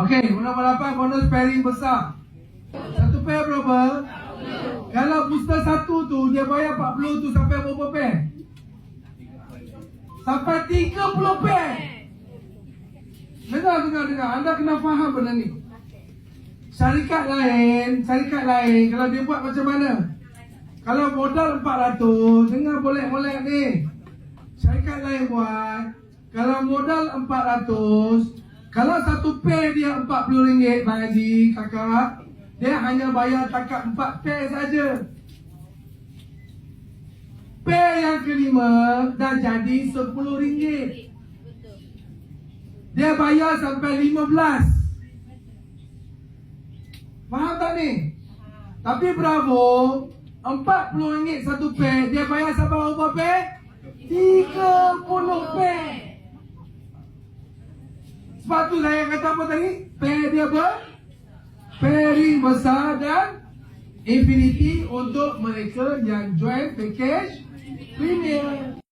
Okey, nombor 8 bonus pairing besar. Satu pair berapa? Kalau booster 1 tu dia bayar 40 tu sampai berapa pair? Sampai 30 pair. Dengar. Anda kena faham benda ni. Syarikat lain kalau dia buat macam mana? Kalau modal 400, dengar boleh ni. Syarikat lain buat, kalau modal 400, kalau satu pair dia RM40 Pak Haji, kakak, dia hanya bayar takat 4 pair saja. Pair yang kelima dah jadi RM10. Dia bayar sampai 15. Faham tak ni? Tapi Bravo, RM40 satu pair, dia bayar sampai berapa pair? 30 pair. Sebab tu saya kata apa tadi? Pair dia pairing besar dan infinity untuk mereka yang join package premier.